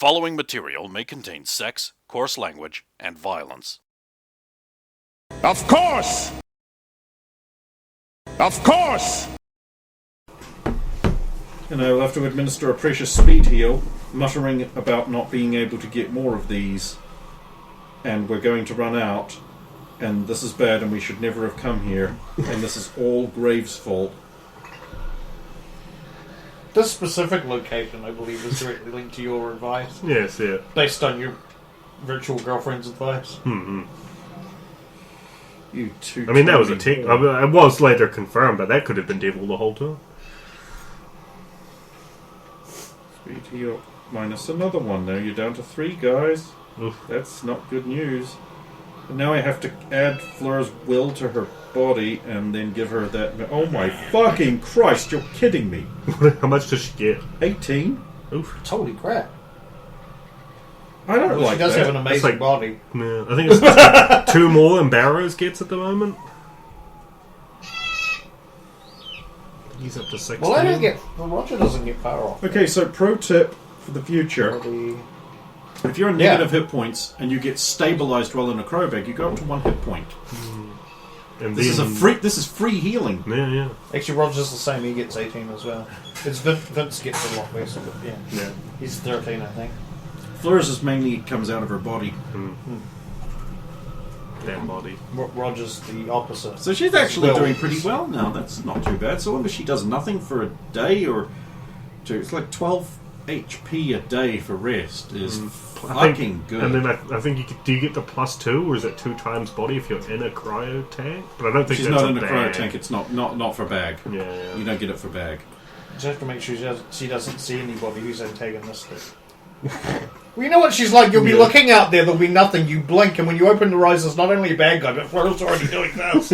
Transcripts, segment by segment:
following material may contain sex, coarse language, and violence. Of course! Of course! And I will have to administer a precious speed heal, muttering about not being able to get more of these. And we're going to run out. And this is bad and we should never have come here. And this is all Graves' fault. This specific location, I believe, is directly linked to your advice. Yes, yeah. Based on your virtual girlfriend's advice. Mm-hmm. You two. I mean, that was a tick. I mean, it was later confirmed, but that could have been devil the whole time. Speed heal minus another one. Now you're down to 3, guys. Oof. That's not good news. And now I have to add Fleur's will to her body and then give her that... Oh my fucking Christ, you're kidding me. How much does she get? 18? Oof. Holy crap. I don't Well, like she does that. have an amazing body. Yeah, I think it's 2 more than Barrows gets at the moment. He's up to 16. Well, I don't get... Well, Roger doesn't get power off. Okay, so pro tip for the future. If you're on negative hit points and you get stabilized while in a crowbag, you go up to 1 hit point. And This is free healing. Yeah, yeah. Actually, Roger's the same. He gets 18 as well. It's Vince gets a lot less, but yeah. He's 13, I think. Fleur's is mainly comes out of her body. Damn body. Roger's the opposite. So she's actually doing pretty well now. That's not too bad. So long as she does nothing for a day or two, it's like 12 HP a day for rest is fucking good. And then I think do you get the +2, or is it 2 times body if you're in a cryo tank? But I don't think she's that's not in a bag. cryo tank. It's not for bag. Yeah. You don't get it for bag. Just have to make sure she doesn't see anybody who's antagonistic. Well, you know what she's like. You'll be looking out there. There'll be nothing. You blink, and when you open your eyes, there's not only a bad guy, but Fleur's already doing this.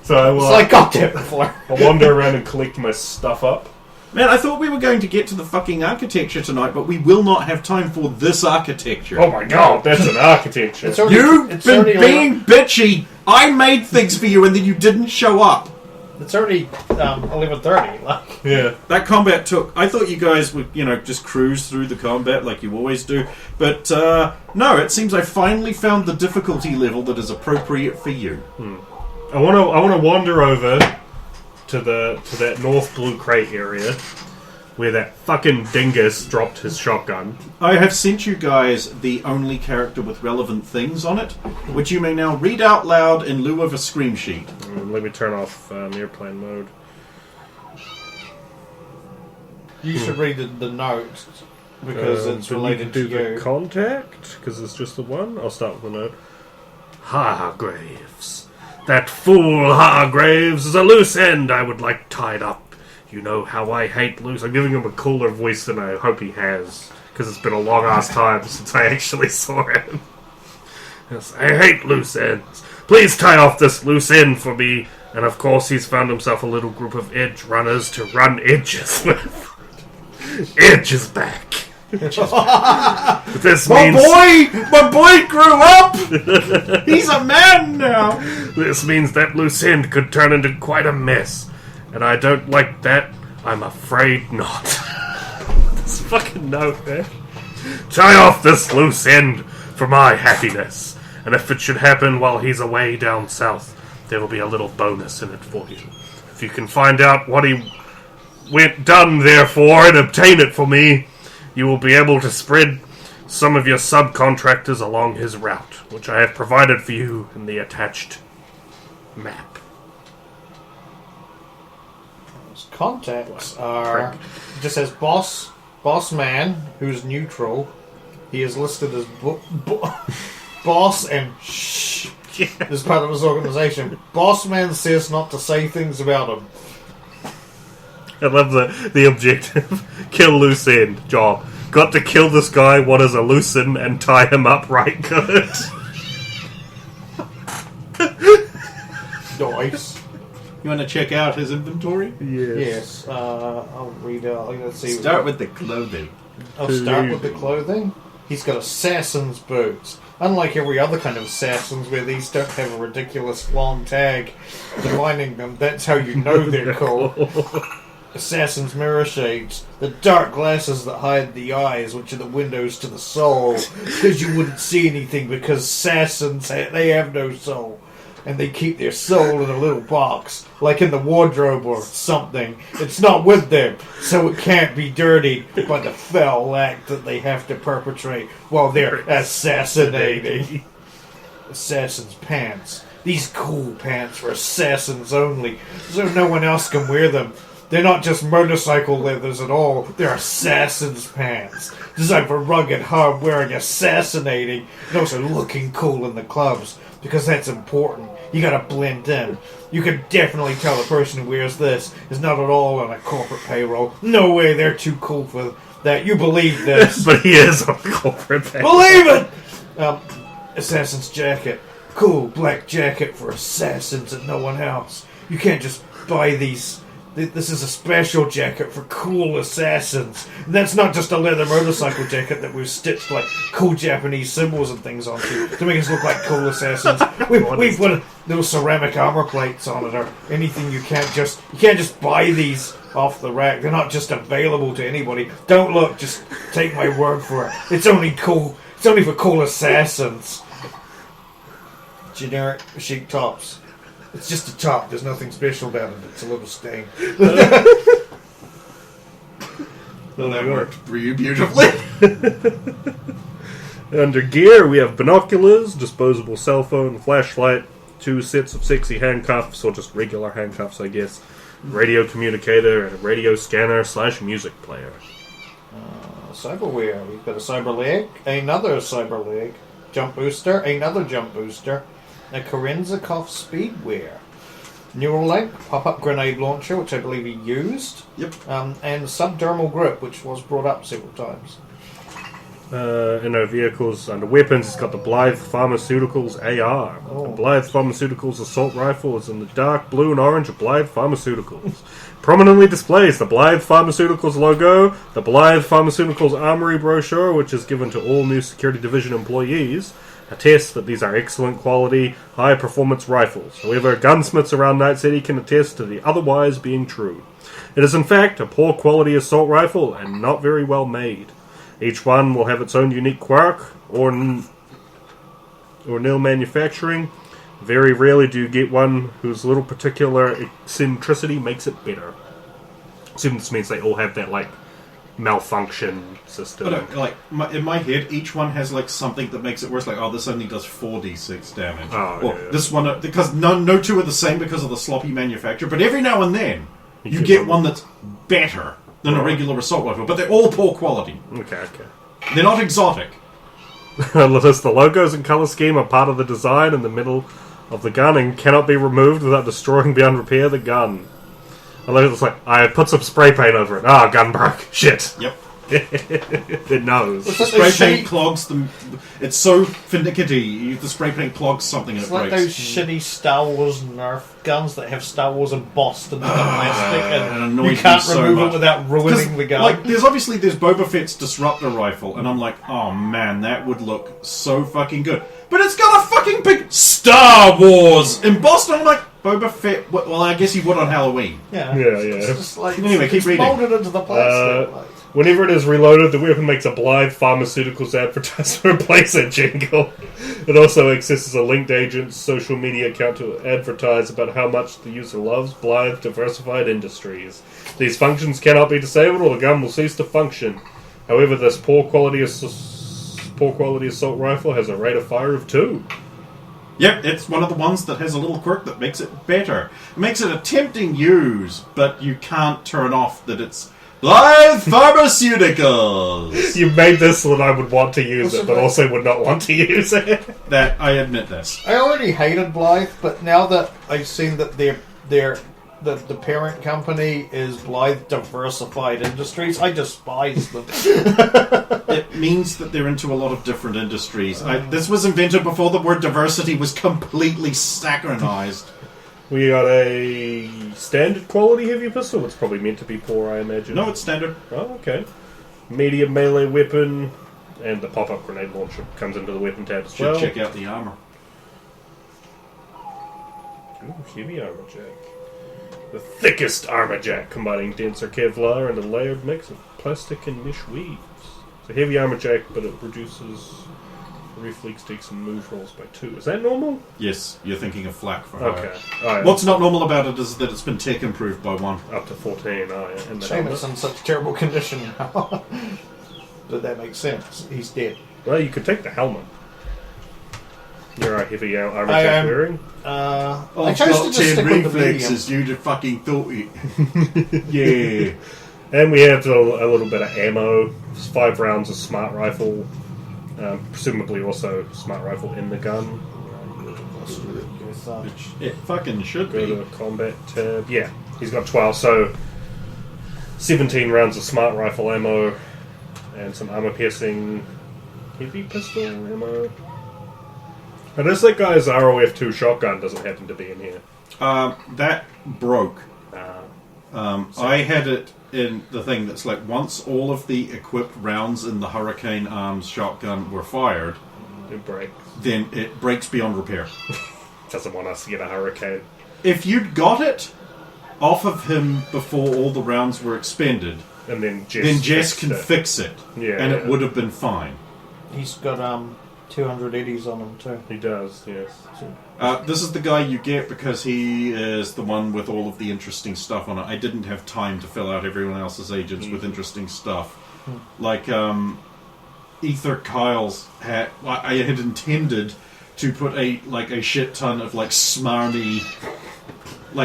So It's like, God damn it, Fleur. I'll wander around and collect my stuff up. Man, I thought we were going to get to the fucking architecture tonight, but we will not have time for this architecture. Oh my god, that's an architecture. You've been being bitchy. I made things for you, and then you didn't show up. It's already 11:30. Yeah. That combat took... I thought you guys would, just cruise through the combat like you always do. But, no, it seems I finally found the difficulty level that is appropriate for you. I want to wander over to that North Blue Crate area where that fucking dingus dropped his shotgun. I have sent you guys the only character with relevant things on it, which you may now read out loud in lieu of a scream sheet. Let me turn off airplane mode. You should read the note because it's related to you. The contact, because it's just the one. I'll start with the note. Hargraves. That fool Hargraves is a loose end I would like tied up. You know how I hate loose... I'm giving him a cooler voice than I hope he has, because it's been a long-ass time since I actually saw him. Yes, I hate loose ends. Please tie off this loose end for me. And of course he's found himself a little group of edge runners to run edges with. Edge is back. But this means... My boy grew up! He's a man now! This means that loose end could turn into quite a mess. And I don't like that. I'm afraid not. This fucking note, man. Tie off this loose end for my happiness. And if it should happen while he's away down south, there will be a little bonus in it for you. If you can find out what he done there for and obtain it for me, you will be able to spread some of your subcontractors along his route, which I have provided for you in the attached map. Contacts are just as boss man, who's neutral. He is listed as boss and shh as part of his organization. Boss man says not to say things about him. I love the objective. Kill loose end. Job. Got to kill this guy. What is a loose end and tie him up right good. Nice. You want to check out his inventory? Yes. I'll read out. Let's see. Start with the clothing. I'll start with the clothing. He's got assassin's boots. Unlike every other kind of assassins where these don't have a ridiculous long tag defining them, that's how you know they're cool. assassin's mirror shades, the dark glasses that hide the eyes, which are the windows to the soul, because you wouldn't see anything, because assassins, they have no soul. And they keep their soul in a little box, like in the wardrobe or something. It's not with them, so it can't be dirtied by the foul act that they have to perpetrate while they're assassinating. Assassin's pants. These cool pants are assassins only, so no one else can wear them. They're not just motorcycle leathers at all, they're assassin's pants. Designed for rugged, hard-wearing assassinating, and also looking cool in the clubs, because that's important. You gotta blend in. You can definitely tell the person who wears this is not at all on a corporate payroll. No way, they're too cool for that. You believe this. But he is on the corporate payroll. Believe it! Assassin's jacket. Cool black jacket for assassins and no one else. You can't just buy these. This is a special jacket for cool assassins. And that's not just a leather motorcycle jacket that we've stitched like cool Japanese symbols and things onto to make us look like cool assassins. We've put little ceramic armor plates on it or anything. You can't just buy these off the rack. They're not just available to anybody. Don't look. Just take my word for it. It's only cool. It's only for cool assassins. Generic chic tops. It's just a top. There's nothing special about it. It's a little stain. Well, that worked for you beautifully. Under gear, we have binoculars, disposable cell phone, flashlight, 2 sets of sexy handcuffs, or just regular handcuffs, I guess, radio communicator, and a radio scanner / music player. Cyberware. We've got a cyber leg, another cyber leg, jump booster, another jump booster, a Korenzakov speedwear, neural link, pop-up grenade launcher, which I believe he used. Yep. And subdermal grip, which was brought up several times. In our vehicles, under weapons, it's got the Blythe Pharmaceuticals AR. Oh. The Blythe Pharmaceuticals assault rifle is in the dark blue and orange of Blythe Pharmaceuticals. Prominently displays the Blythe Pharmaceuticals logo, the Blythe Pharmaceuticals Armory brochure, which is given to all new Security Division employees, attests that these are excellent quality, high-performance rifles. However, gunsmiths around Night City can attest to the otherwise being true. It is in fact a poor-quality assault rifle and not very well made. Each one will have its own unique quirk or nil manufacturing. Very rarely do you get one whose little particular eccentricity makes it better. Assuming this means they all have that, like, malfunction system. But in my head, each one has like something that makes it worse. Like, oh, this only does 4d6 damage. Oh, or yeah. this one, because no two are the same because of the sloppy manufacture. But every now and then, you get one that's better than a regular assault rifle. But they're all poor quality. Okay. They're not exotic. Unless the logos and color scheme are part of the design in the middle of the gun and cannot be removed without destroying beyond repair the gun. Unless it's like, I put some spray paint over it. Ah, gun broke. Shit. Yep. It knows. The spray paint clogs them. It's so finicky. The spray paint clogs something and It's it like breaks. those shitty Star Wars Nerf guns that have Star Wars embossed into the plastic, and and annoyed you can't me so remove much. it without ruining the gun. Like, there's Boba Fett's Disruptor rifle, and I'm like, oh man, that would look so fucking good. But it's got a fucking big Star Wars embossed, and I'm like, Boba Fett. Well, I guess he would on Halloween. Yeah. It's just like Anyway, keep it's reading. molded into the plastic. Whenever it is reloaded, the weapon makes a Blythe Pharmaceuticals advertisement replace a jingle. It also accesses a linked agent's social media account to advertise about how much the user loves Blythe Diversified Industries. These functions cannot be disabled or the gun will cease to function. However, this poor quality assault rifle has a rate of fire of 2. Yep, it's one of the ones that has a little quirk that makes it better. It makes it a tempting use, but you can't turn off that it's Blythe Pharmaceuticals! You made this so that I would want to use it, but also would not want to use it. That, I admit this. I already hated Blythe, but now that I've seen that the parent company is Blythe Diversified Industries, I despise them. It means that they're into a lot of different industries. This was invented before the word diversity was completely saccharinized. We got a standard quality heavy pistol. It's probably meant to be poor, I imagine. No, it's standard. Oh, okay. Medium melee weapon, and the pop-up grenade launcher comes into the weapon tab as Should well. check out the armor. Ooh, heavy armor, Jack. The thickest armor jack, combining denser Kevlar and a layered mix of plastic and mesh weaves. It's a heavy armor jack, but it reduces reflex decks and move rolls by 2. Is that normal? Yes, you're thinking of flak for Okay. hire. Oh, yeah. What's not normal about it is that it's been tech improved by 1. Up to 14, oh yeah. And the Shame helmet. it's in such terrible condition now. But that makes sense. He's dead. Well, you could take the helmet. You're a heavy armor I jack am- wearing. I chose to just stick with the medium. you'd have fucking thought it. Yeah. And we have a little bit of ammo. 5 rounds of smart rifle. Presumably also smart rifle in the gun. It fucking should Go to be. the combat tab. Yeah, he's got 12, so 17 rounds of smart rifle ammo and some armor piercing heavy pistol ammo. Unless that guy's ROF2 shotgun doesn't happen to be in here. That broke. Uh, I had it in the thing that's like once all of the equipped rounds in the Hurricane Arms shotgun were fired, it breaks. then it breaks beyond repair. Doesn't want us to get a hurricane. If you'd got it off of him before all the rounds were expended, And then then Jess fixed can it. fix it, Yeah, and it yeah. would have been fine. He's got 200 eddies on him too. He does, yes. This is the guy you get because he is the one with all of the interesting stuff on it. I didn't have time to fill out everyone else's agents with interesting stuff. Like, Ether Kyle's hat. I had intended to put a shit ton of smarmy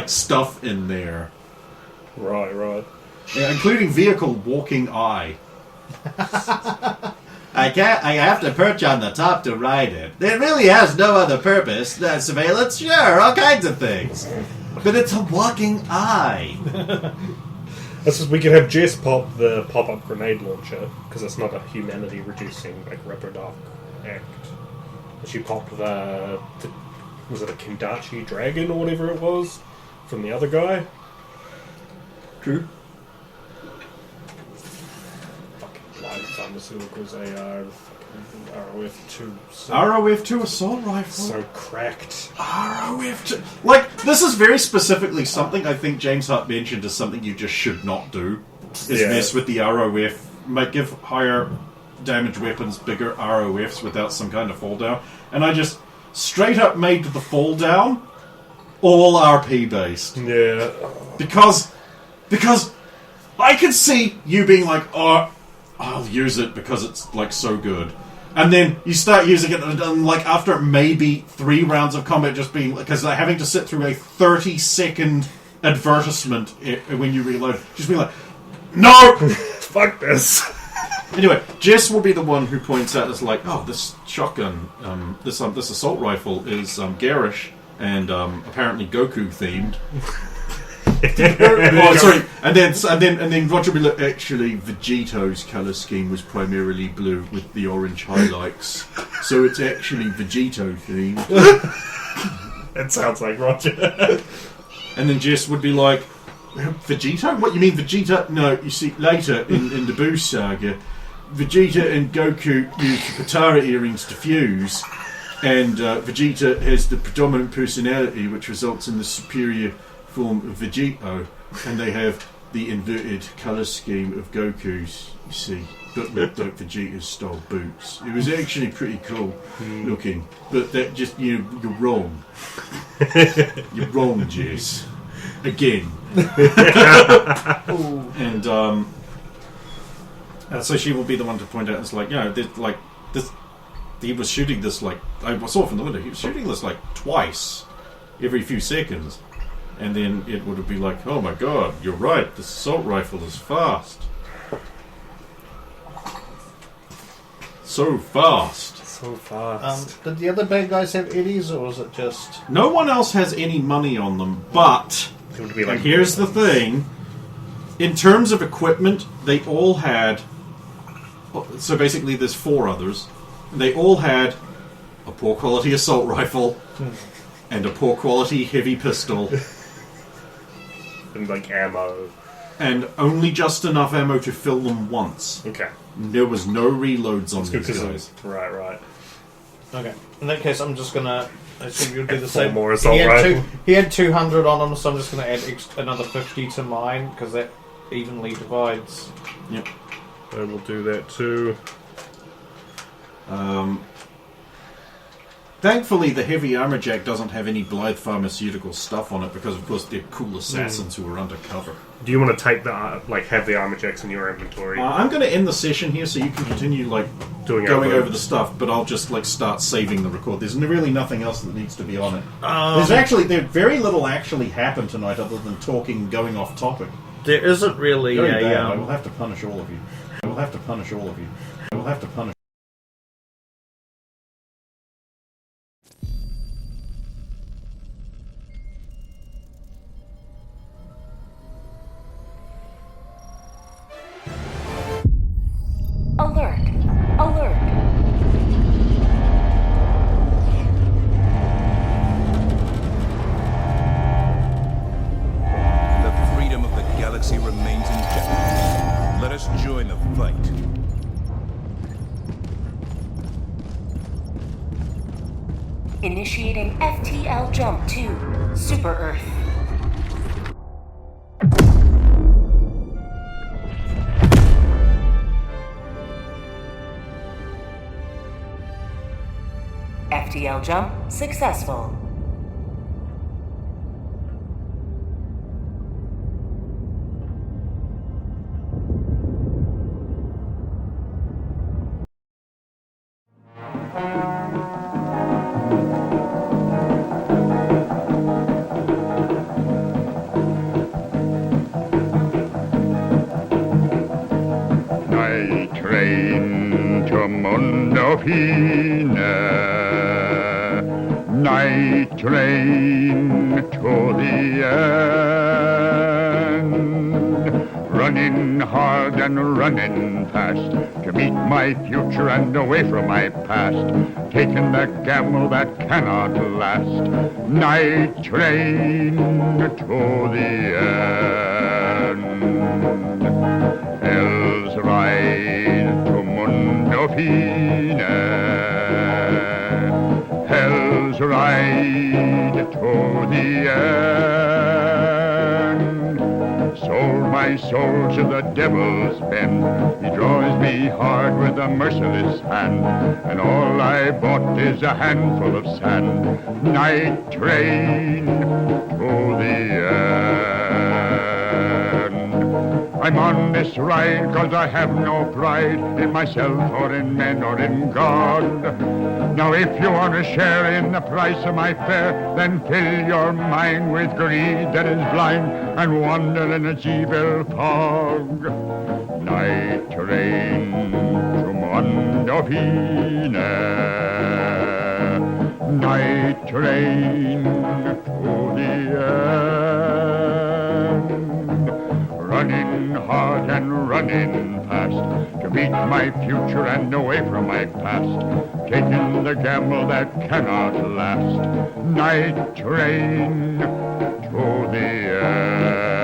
stuff in there. Right. Yeah, including vehicle walking eye. I have to perch on the top to ride it. It really has no other purpose. Surveillance? Sure, all kinds of things. But it's a walking eye. This is, we can have Jess pop the pop-up grenade launcher, because it's not a humanity-reducing, Ripper Doc act. She popped the... Was it a Kendachi dragon or whatever it was? From the other guy? True. Fucking light pharmaceuticals AR, fucking ROF2. So, ROF2 assault rifle. so cracked. ROF2. This is very specifically something I think James Hutt mentioned as something you just should not do. Is Yeah. mess with the ROF. Might give higher damage weapons bigger ROFs without some kind of fall down. And I just straight up made the fall down all RP based. Yeah. Because I could see you being like, oh, I'll use it because it's so good. And then you start using it, and after maybe 3 rounds of combat, just being because having to sit through a 30-second advertisement when you reload, just being like, no, Fuck this. Anyway, Jess will be the one who points out, it's like, oh, this shotgun, this assault rifle is garish and apparently Goku themed. Oh, sorry. And then Roger will be like, actually, Vegeto's colour scheme was primarily blue with the orange highlights, so it's actually Vegeto themed. That sounds like Roger. And then Jess would be like, Vegeta? What, you mean Vegeta? No, you see, later in the Boo saga, Vegeta and Goku use the Katara earrings to fuse, and Vegeta has the predominant personality, which results in the superior form of Vegeto, and they have the inverted colour scheme of Goku's, you see, but with like Vegeta's style boots. It was actually pretty cool looking, but that just, you're wrong. You're wrong, Jess. Again. And so she will be the one to point out, it's like, this, he was shooting this I saw from the window, he was shooting this twice every few seconds, and then it would be like, oh my god, you're right, this assault rifle is fast. So fast. So fast. Did the other bad guys have eddies, or was it just... No one else has any money on them, but It would be and here's the thing. In terms of equipment, they all had... So basically there's 4 others. They all had a poor quality assault rifle and a poor quality heavy pistol And ammo. and only just enough ammo to fill them once. Okay. There was no reloads on these Because guys. right. Okay. In that case, I'm just gonna I assume you'll do the Four same. more assault rifle. He had 200 on him, so I'm just going to add another 50 to mine because that evenly divides. Yep. I will do that too. Thankfully, the heavy armor jack doesn't have any Blythe pharmaceutical stuff on it because, of course, they're cool assassins who are undercover. Do you want to take the have the armor jacks in your inventory? I'm going to end the session here so you can continue Doing going over the stuff, but I'll just start saving the record. There's really nothing else that needs to be on it. There's very little actually happened tonight other than talking, going off topic. There isn't really Very bad. I will have to punish all of you. I will have to punish all of you. I will have to punish. Alert! Alert! The freedom of the galaxy remains in jeopardy. Let us join the fight. Initiating FTL jump to Super Earth. FTL jump successful. Night train to Mundopina. Night train to the end. Running hard and running fast to meet my future and away from my past. Taking the gamble that cannot last. Night train to the end. Hell's ride to Mundopina. Hell's ride to the end. Sold my soul to the devil's bend. He draws me hard with a merciless hand, and all I bought is a handful of sand. Night train to the end. I'm on this ride 'cause I have no pride in myself or in men or in God. Now if you want to share in the price of my fare, then fill your mind with greed that is blind and wander in its evil fog. Night train to Mondovina. Night train to the end. Running hard and running fast to meet my future and away from my past. Taking the gamble that cannot last. Night train to the end.